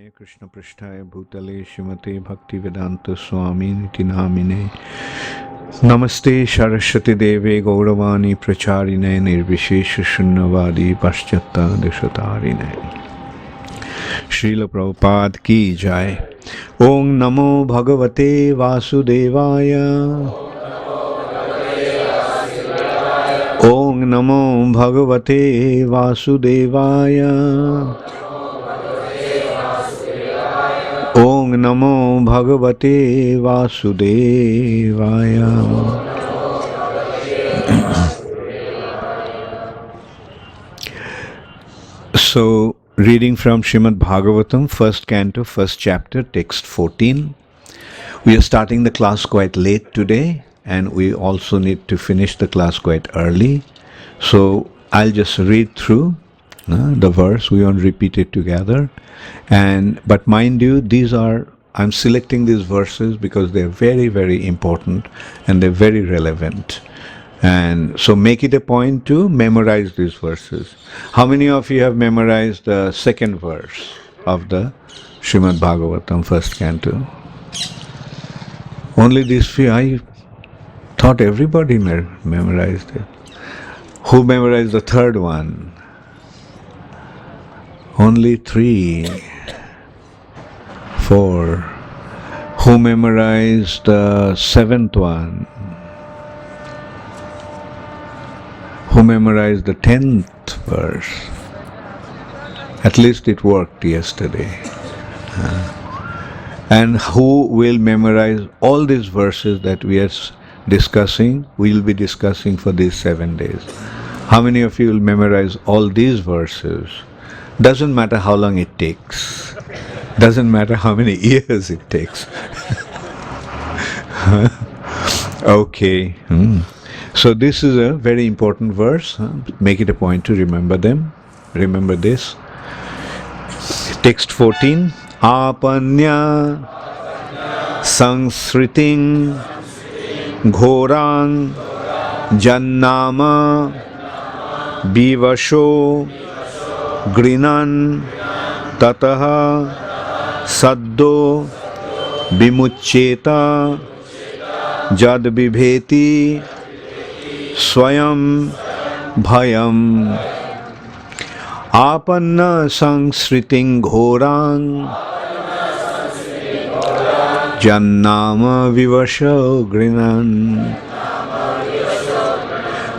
Namaye Krishna Prishtaya Bhutale Shrimate Bhakti Vedanta Swami Niti Namine Namaste Saraswati Deve Gauravani Pracharine Nirvishesha Shunyavadi Paschata Deshatarine Srila Prabhupada Ki Jai. Om Namo Bhagavate Vasudevaya. Om Namo Bhagavate Vasudevaya. Om Namo Bhagavate Vasudevaya. So, reading from Srimad-Bhagavatam, first canto, first chapter, text 14. We are starting the class quite late today, and we also need to finish the class quite early. So, I'll just read through the verse. We won't repeat it together. But mind you, I'm selecting these verses because they're very, very important and they're very relevant. And so make it a point to memorize these verses. How many of you have memorized the second verse of the Srimad-Bhagavatam first canto? Only these few. I thought everybody memorized it. Who memorized the third one? Only 3, 4. Who memorized the seventh one? Who memorized the 10th verse? At least it worked yesterday. And who will memorize all these verses that we are discussing? We'll be discussing for these 7 days. How many of you will memorize all these verses? Doesn't matter how long it takes. Doesn't matter how many years it takes. Okay. So this is a very important verse. Make it a point to remember them. Remember this. Text 14. Apanya sangsriting ghorang jannama bivasho grinan tataha saddo vimuccheta jad vibheti swayam bhayam apanna sangsriting ghorang jannama vivasho grinan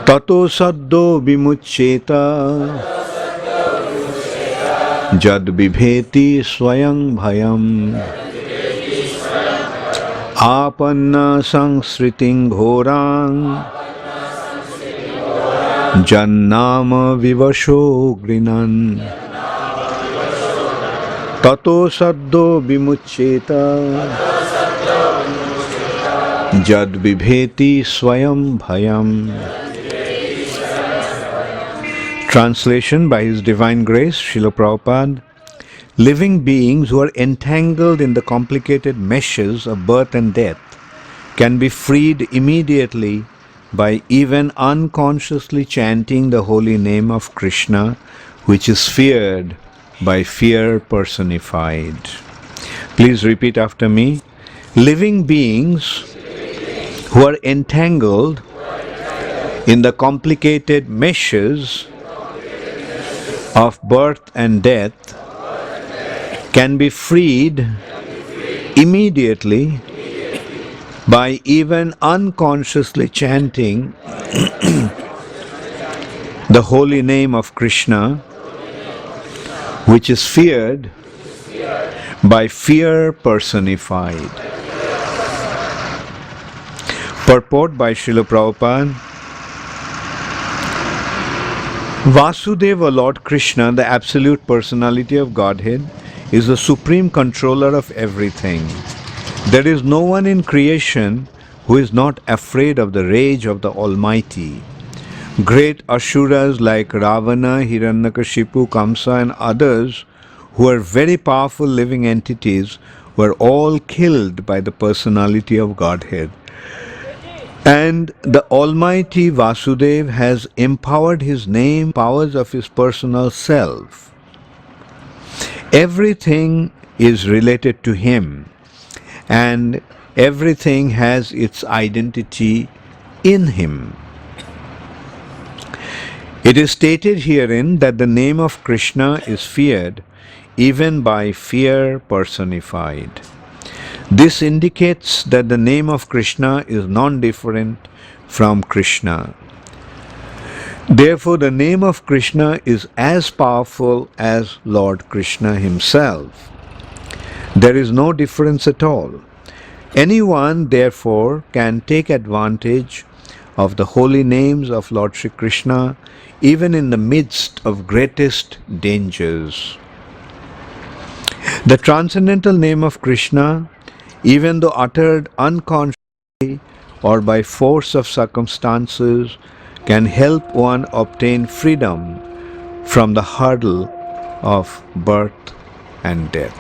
tato saddo vimuccheta jad vibheti swayam bhayam apanna sangsriting ghorang jannama vivasho grinan tato saddo vimuccheta jad vibheti swayam bhayam. Translation by His Divine Grace, Srila Prabhupada. Living beings who are entangled in the complicated meshes of birth and death can be freed immediately by even unconsciously chanting the holy name of Krishna, which is feared by fear personified. Please repeat after me. Living beings who are entangled in the complicated meshes of birth and death can be freed immediately by even unconsciously chanting the holy name of Krishna, which is feared by fear personified. Purport by Srila Prabhupada. Vasudeva, Lord Krishna, the absolute personality of Godhead, is the supreme controller of everything. There is no one in creation who is not afraid of the rage of the Almighty. Great Asuras like Ravana, Hiranyakashipu, Kamsa and others who are very powerful living entities were all killed by the personality of Godhead. And the Almighty Vasudeva has empowered His name, powers of His personal self. Everything is related to Him, and everything has its identity in Him. It is stated herein that the name of Krishna is feared even by fear personified. This indicates that the name of Krishna is non-different from Krishna. Therefore, the name of Krishna is as powerful as Lord Krishna himself. There is no difference at all. Anyone, therefore, can take advantage of the holy names of Lord Shri Krishna even in the midst of greatest dangers. The transcendental name of Krishna, even though uttered unconsciously or by force of circumstances, can help one obtain freedom from the hurdle of birth and death.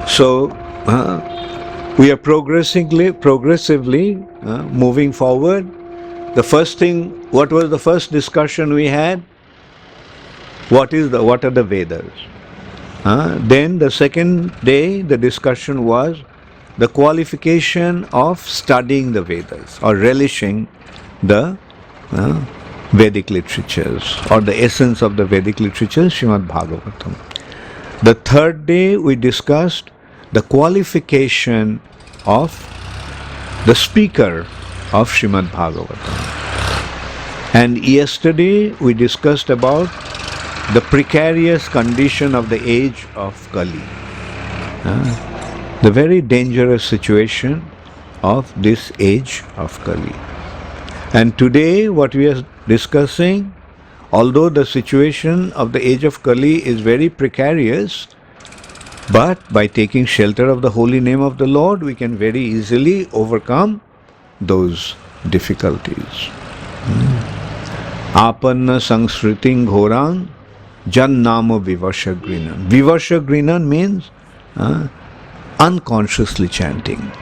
So, we are progressively moving forward. The first thing, what was the first discussion we had? What are the Vedas? Then the second day, the discussion was the qualification of studying the Vedas or relishing the Vedic literatures or the essence of the Vedic literatures, Srimad-Bhagavatam. The third day, we discussed the qualification of the speaker of Srimad-Bhagavatam. And yesterday, we discussed about the precarious condition of the age of Kali, the very dangerous situation of this age of Kali. And today what we are discussing, although the situation of the age of Kali is very precarious, but by taking shelter of the holy name of the Lord, we can very easily overcome those difficulties. Apanna sangsriting ghorang Jan Namo Vivasha Grinan. Vivasha Grinan means unconsciously chanting.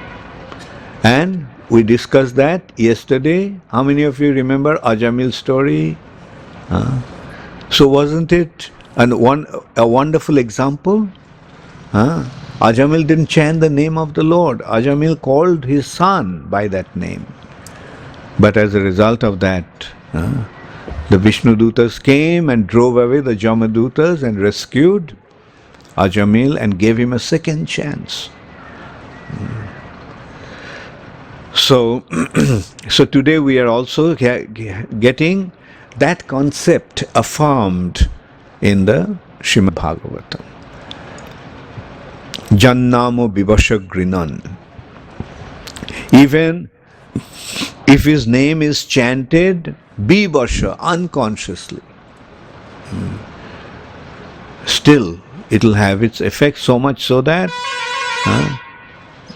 And we discussed that yesterday. How many of you remember Ajamil's story? So wasn't it a wonderful example? Ajamil didn't chant the name of the Lord. Ajamil called his son by that name. But as a result of that, the Vishnudutas came and drove away the Jamadutas and rescued Ajamil and gave him a second chance. So today we are also getting that concept affirmed in the Srimad-Bhagavatam. Jannamo Vivasha Grinan. Even if his name is chanted Vivasha, unconsciously, still it will have its effect, so much so that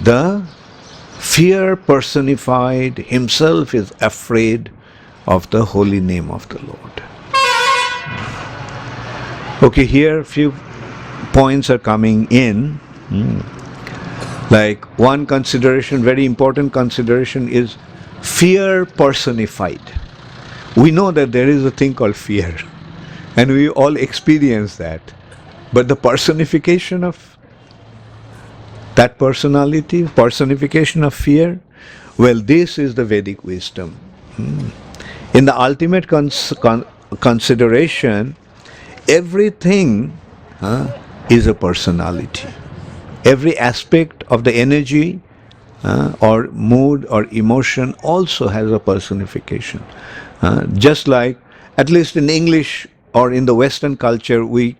the fear personified himself is afraid of the holy name of the Lord. Okay, here few points are coming in. Like one consideration, very important consideration, is fear personified. We know that there is a thing called fear, and we all experience that. But the personification of that personality, personification of fear, well, this is the Vedic wisdom. In the ultimate consideration, everything is a personality. Every aspect of the energy or mood or emotion also has a personification. Just like, at least in English or in the Western culture, we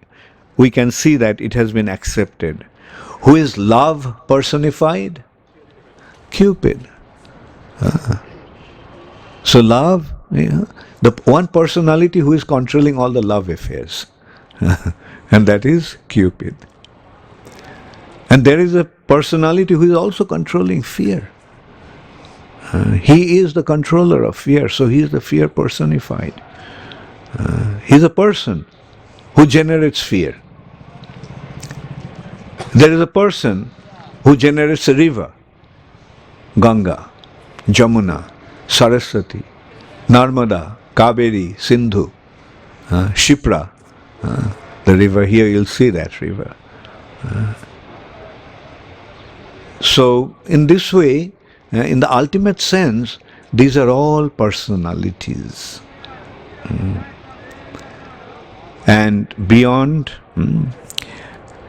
can see that it has been accepted. Who is love personified? Cupid. So love, the one personality who is controlling all the love affairs, and that is Cupid. And there is a personality who is also controlling fear. He is the controller of fear, so he is the fear personified. He is a person who generates fear. There is a person who generates a river, Ganga, Jamuna, Saraswati, Narmada, Kaveri, Sindhu, Shipra. The river here, you'll see that river. So, in this way, in the ultimate sense, these are all personalities. And beyond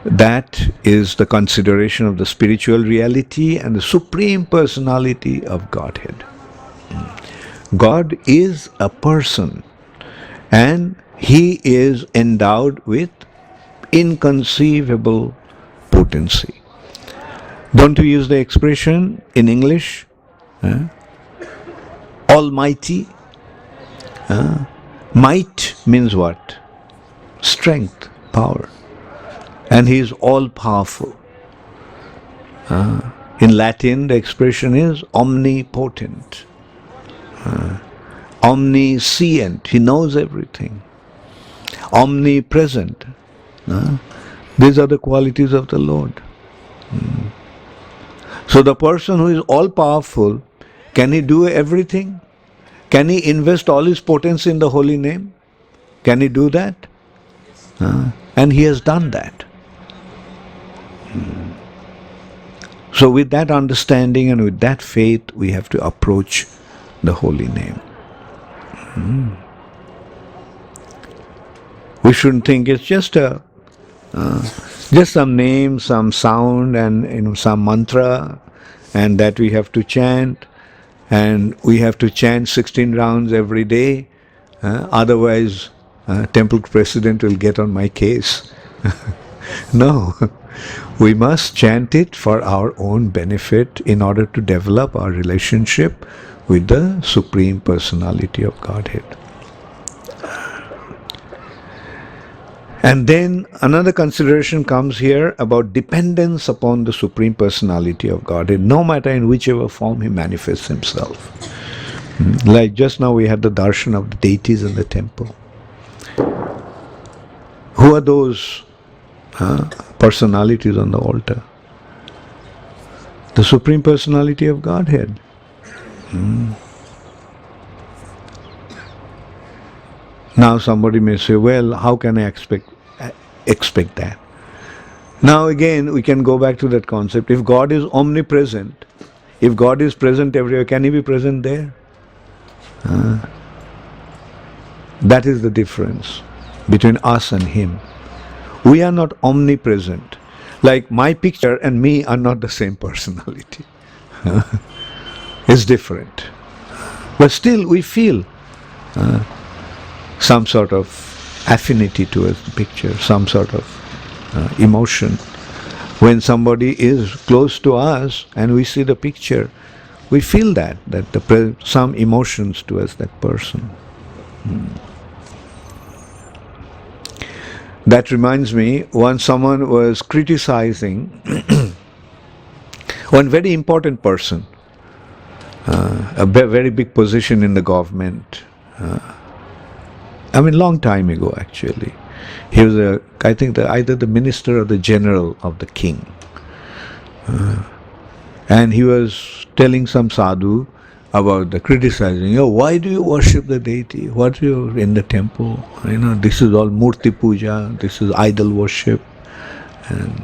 that is the consideration of the spiritual reality and the supreme personality of Godhead. God is a person, and He is endowed with inconceivable potency. Don't you use the expression in English? Almighty. Might means what? Strength, power. And He is all-powerful. In Latin, the expression is omnipotent. Omniscient. He knows everything. Omnipresent. These are the qualities of the Lord. So the person who is all-powerful, can he do everything? Can he invest all his potency in the holy name? Can he do that? And he has done that. So with that understanding and with that faith, we have to approach the holy name. We shouldn't think it's just some name, some sound, and some mantra, and that we have to chant, and we have to chant 16 rounds every day. Otherwise, temple president will get on my case. No, we must chant it for our own benefit in order to develop our relationship with the Supreme Personality of Godhead. And then another consideration comes here about dependence upon the Supreme Personality of Godhead, no matter in whichever form He manifests Himself. Like just now we had the darshan of the deities in the temple. Who are those personalities on the altar? The Supreme Personality of Godhead. Now somebody may say, well, how can I expect that? Now again, we can go back to that concept. If God is omnipresent, if God is present everywhere, can He be present there? That is the difference between us and Him. We are not omnipresent. Like my picture and me are not the same personality. It's different. But still we feel some sort of affinity towards the picture, some sort of emotion. When somebody is close to us and we see the picture, we feel that some emotions towards that person. That reminds me, once someone was criticizing one very important person, a very big position in the government. Long time ago actually. He was either the minister or the general of the king. And he was telling some sadhu about the criticizing, why do you worship the deity? What are you in the temple? This is all murti puja, this is idol worship. And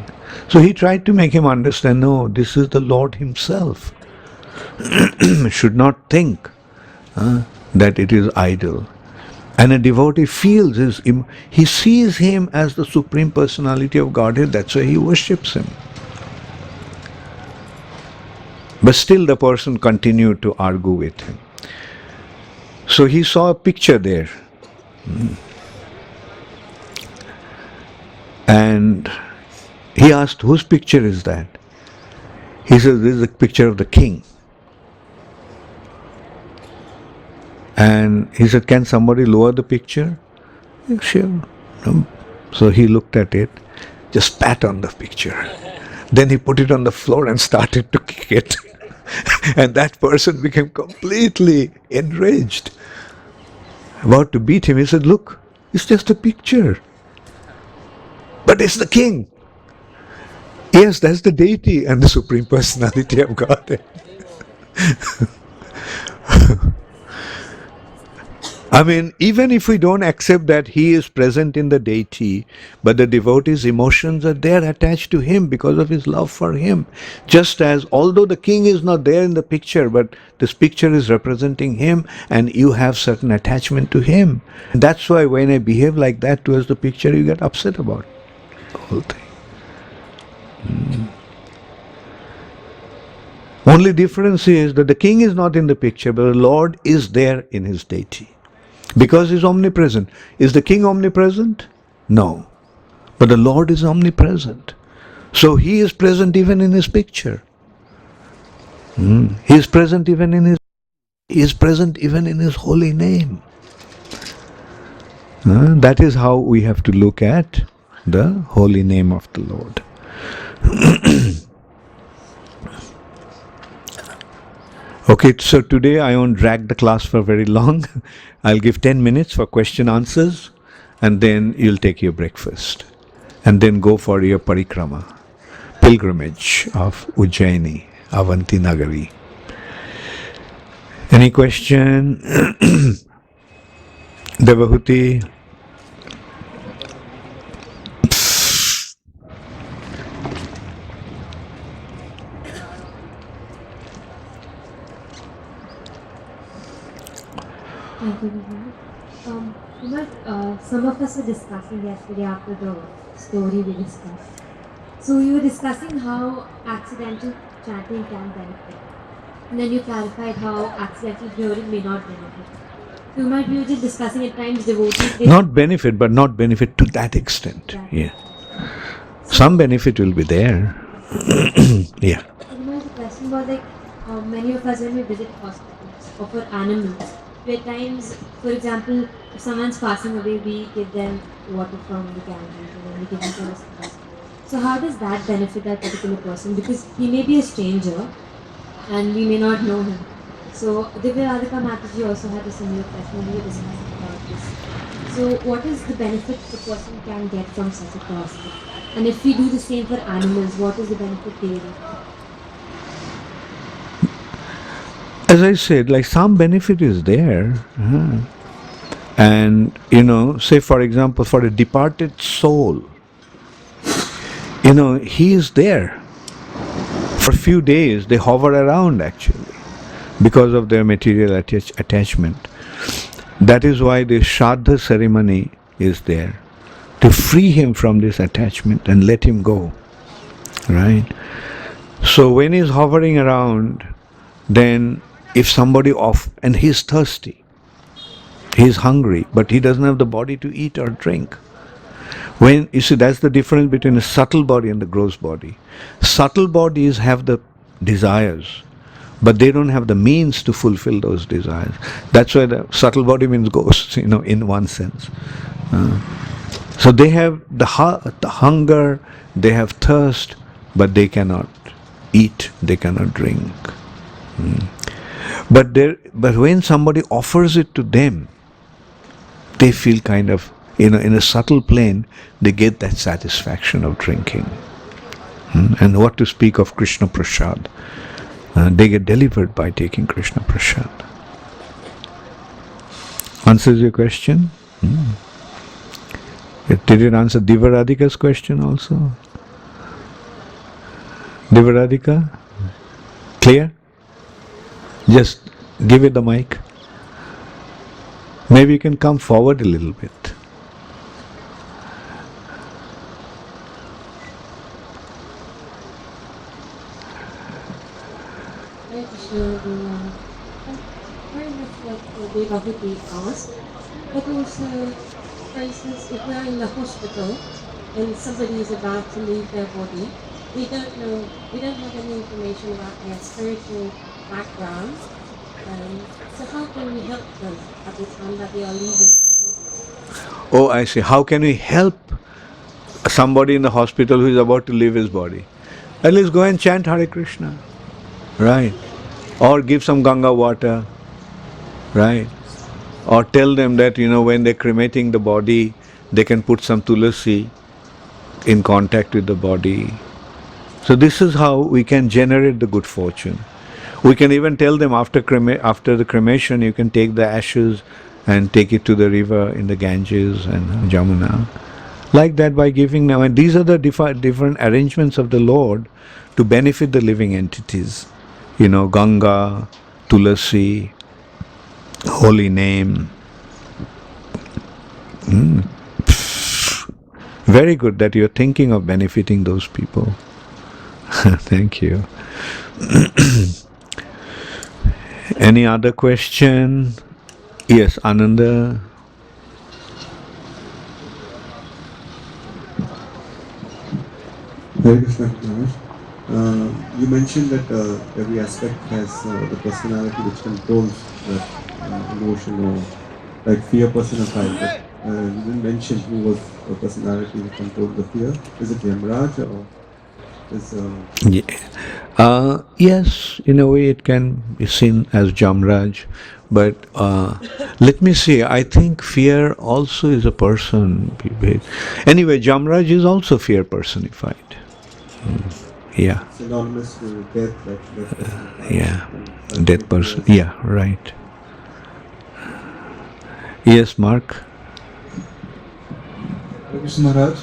so he tried to make him understand, no, this is the Lord Himself. Should not think that it is idol. And a devotee feels, he sees Him as the Supreme Personality of Godhead, that's why he worships Him. But still the person continued to argue with him. So he saw a picture there. And he asked, whose picture is that? He says, this is a picture of the king. And he said, can somebody lower the picture? Yeah, sure. So he looked at it, just spat on the picture. Then he put it on the floor and started to kick it. And that person became completely enraged. About to beat him, he said, look, it's just a picture. But it's the king. Yes, that's the deity and the Supreme Personality of Godhead. I mean, even if we don't accept that he is present in the deity, but the devotee's emotions are there attached to him because of his love for him. Just as, although the king is not there in the picture, but this picture is representing him and you have certain attachment to him. And that's why when I behave like that towards the picture, you get upset about the whole thing. Only difference is that the king is not in the picture, but the Lord is there in his deity. Because he's omnipresent. Is the king omnipresent? No. But the Lord is omnipresent. So he is present even in his picture. He is present even in his holy name. That is how we have to look at the holy name of the Lord. Okay, so today I won't drag the class for very long. I'll give 10 minutes for question answers, and then you'll take your breakfast. And then go for your parikrama, pilgrimage of Ujjaini, Avanti Nagari. Any question? Devahuti? Some of us were discussing yesterday after the story we discussed. So you were discussing how accidental chanting can benefit. And then you clarified how accidental hearing may not benefit. So we were just discussing at times devotees... Not benefit, but not benefit to that extent. Yeah. Some benefit will be there. Yeah. The question was like, many of us when we visit hospitals or for animals, at times, for example, if someone's passing away, we give them water from the canteen and then we give them to us. So how does that benefit that particular person? Because he may be a stranger and we may not know him. So Divya Radhika Mataji also had a similar question we were discussing about this. So what is the benefit the person can get from such a process? And if we do the same for animals, what is the benefit they will get? As I said, like some benefit is there. And, say for example, for a departed soul, he is there. For a few days, they hover around actually because of their material attachment. That is why the Shraddha ceremony is there, to free him from this attachment and let him go. Right? So when he's hovering around, then if somebody and he's thirsty, he's hungry, but he doesn't have the body to eat or drink. When you see, that's the difference between a subtle body and the gross body. Subtle bodies have the desires, but they don't have the means to fulfill those desires. That's why the subtle body means ghosts, in one sense. So they have the hunger, they have thirst, but they cannot eat, they cannot drink. But when somebody offers it to them, they feel kind of, in a subtle plane, they get that satisfaction of drinking. And what to speak of Krishna Prasad? They get delivered by taking Krishna Prasad. Answers your question? Did it answer Divaradika's question also? Divaradika? Clear? Just give it the mic. Maybe you can come forward a little bit. Very much what Devavati asked, but also, for instance, if we're in the hospital and somebody is about to leave their body, we don't have any information about their spiritual background. So how can we help them at the time that they are leaving their body? Oh, I see. How can we help somebody in the hospital who is about to leave his body? At least go and chant Hare Krishna. Right. Or give some Ganga water. Right. Or tell them that, when they're cremating the body, they can put some tulasi in contact with the body. So this is how we can generate the good fortune. We can even tell them after the cremation, you can take the ashes and take it to the river in the Ganges and Jamuna. Like that, by giving now, and these are the different arrangements of the Lord to benefit the living entities. Ganga, Tulasi, holy name. Very good that you're thinking of benefiting those people. Thank you. Any other question? Yes, Ananda. Hare Krishna, Maharaj. You mentioned that every aspect has the personality which controls that emotion, or like fear personified. But you didn't mention who was the personality who controlled the fear. Is it Yamraj or is? Yes, in a way it can be seen as Jamraj, but let me see. I think fear also is a person. Anyway, Jamraj is also fear personified. Yeah. Synonymous to death, like death personified. Yeah, death person. Yeah, right. Yes, Mark. Hare Krishna Maharaj,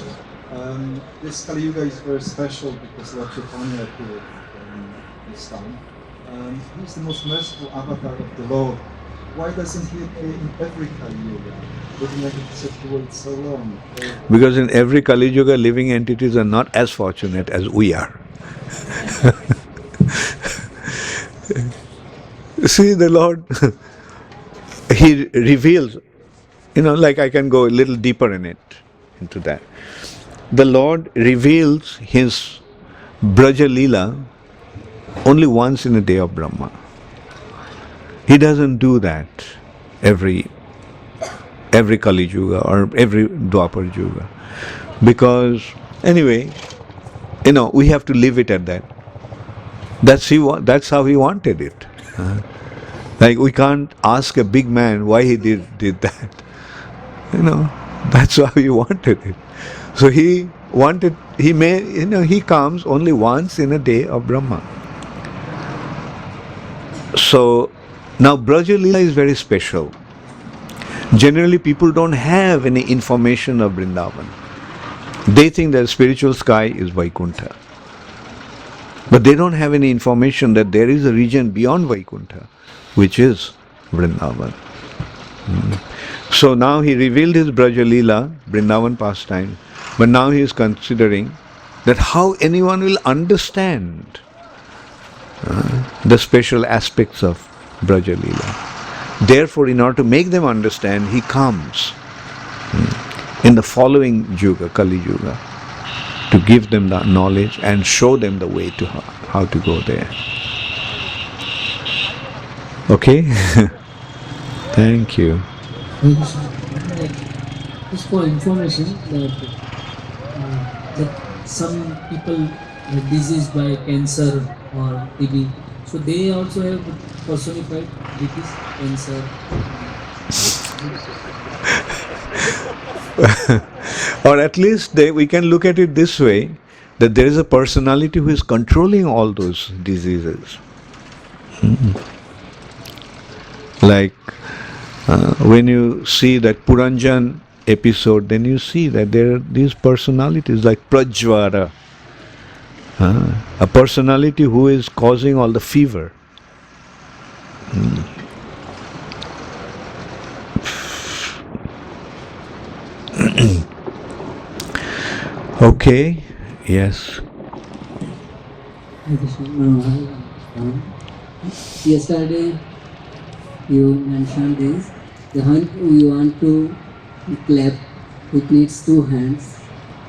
this Kali Yuga is very special because Lord Chaitanya appeared this time. He is the most merciful avatar of the Lord. Why doesn't he appear in every Kali Yuga? Living entities have to wait so long. Because in every Kali Yuga, living entities are not as fortunate as we are. See, the Lord, He reveals, like I can go a little deeper into that. The Lord reveals His Braja Leela only once in a day of Brahma. He doesn't do that every Kali Yuga or every Dwapar Yuga. Because, anyway, we have to leave it at that. That's how He wanted it. Like, we can't ask a big man why he did that. That's how He wanted it. So He comes only once in a day of Brahma. So, now Braja Leela is very special. Generally, people don't have any information of Vrindavan. They think that spiritual sky is Vaikuntha. But they don't have any information that there is a region beyond Vaikuntha, which is Vrindavan. So now He revealed His Braja Leela, Vrindavan pastime, but now He is considering that how anyone will understand the special aspects of Braja Leela. Therefore, in order to make them understand, He comes in the following Yuga, Kali Yuga, to give them the knowledge and show them the way to how to go there. Okay? Thank you. Just for information that some people are diseased by cancer or TB, so they also have personified disease, cancer. Or at least we can look at it this way, that there is a personality who is controlling all those diseases. Like when you see that Puranjan episode, then you see that there are these personalities like Prajvara, a personality who is causing all the fever. Okay, yes. Yesterday you mentioned this. When you want to clap, it needs two hands.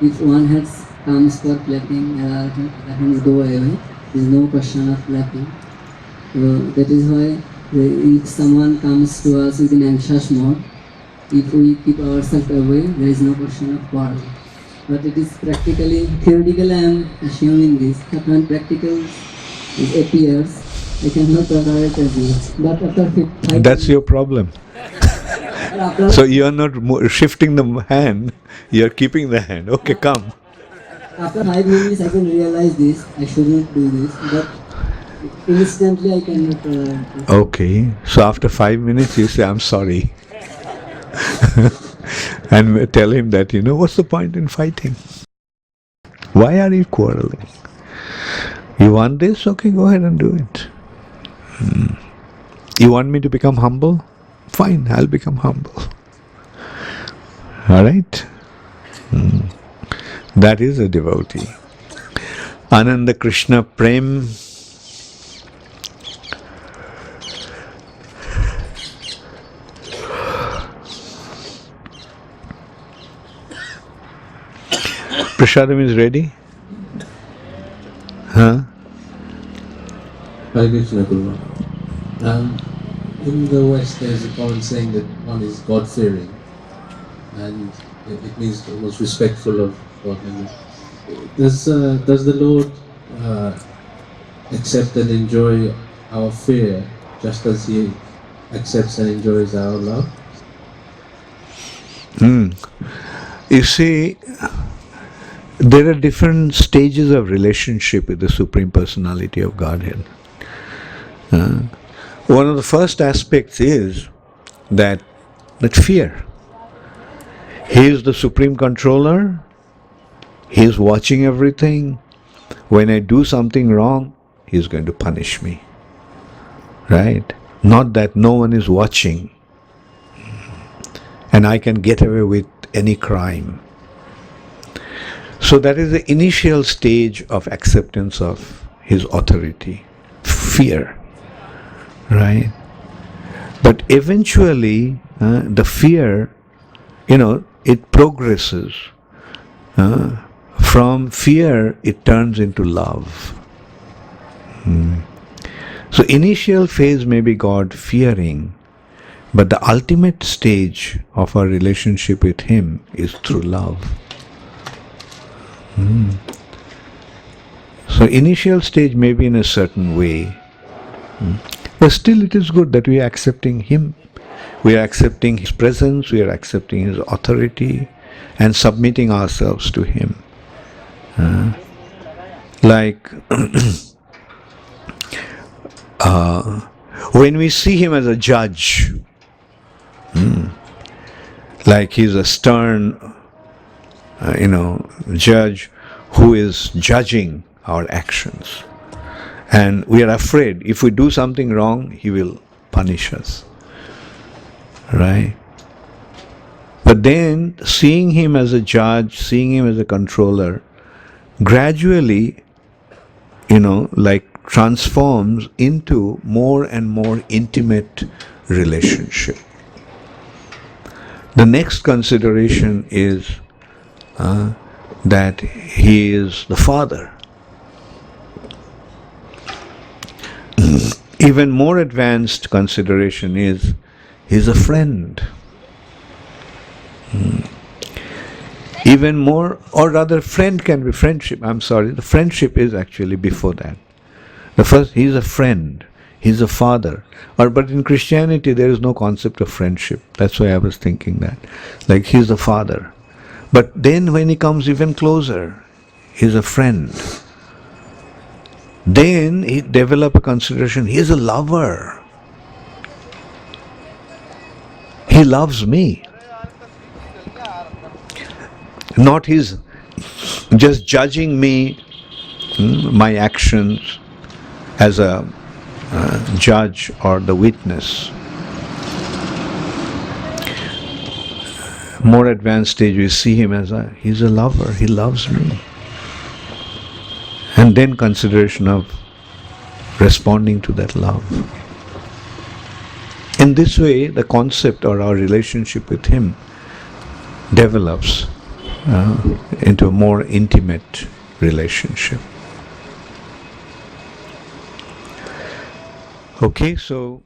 If one hand comes for clapping, the hands go away. There is no question of clapping. That is why if someone comes to us with an anxious mode, if we keep ourselves away, there is no question of quarrel. But it is practically, theoretically I am assuming this, but when practical it appears, I cannot tolerate as much. But after 5 That's your problem. So you are not shifting the hand, you are keeping the hand. Okay, come. After 5 minutes I can realize this, I should not do this, but instantly I cannot tolerate this. Okay, so after 5 minutes you say, I'm sorry. And tell him that, what's the point in fighting? Why are you quarreling? You want this? Okay, go ahead and do it. You want me to become humble? Fine, I'll become humble. Alright? That is a devotee. Ananda Krishna Prem. Prasadam is ready? Huh? Hare Krishna, Guru. In the West, there's a common saying that one is God-fearing, and it means almost respectful of God. Does the Lord accept and enjoy our fear just as He accepts and enjoys our love? You see, there are different stages of relationship with the Supreme Personality of Godhead. One of the first aspects is that fear. He is the Supreme Controller. He is watching everything. When I do something wrong, He is going to punish me. Right? Not that no one is watching and I can get away with any crime. So that is the initial stage of acceptance of His authority. Fear. Right? But eventually, the fear, it progresses. From fear, it turns into love. So initial phase may be God fearing, but the ultimate stage of our relationship with Him is through love. So initial stage may be in a certain way, but still it is good that we are accepting Him. We are accepting His presence, we are accepting His authority and submitting ourselves to Him. When we see Him as a judge, like He's a stern, judge who is judging our actions. And we are afraid if we do something wrong, He will punish us. Right? But then, seeing Him as a judge, seeing Him as a controller, gradually, transforms into more and more intimate relationship. The next consideration is that He is the Father. Even more advanced consideration is He is a friend. Even more, or rather friend can be friendship. I'm sorry, the friendship is actually before that. The first, He is a friend. He is a father. But in Christianity there is no concept of friendship. That's why I was thinking that. Like He is a father. But then when He comes even closer, He is a friend. Then He develops a consideration, He is a lover. He loves me. Not He's just judging me, my actions, as a judge or the witness. More advanced stage, we see Him as He's a lover, He loves me. And then consideration of responding to that love. In this way, the concept or our relationship with Him develops into a more intimate relationship. Okay, so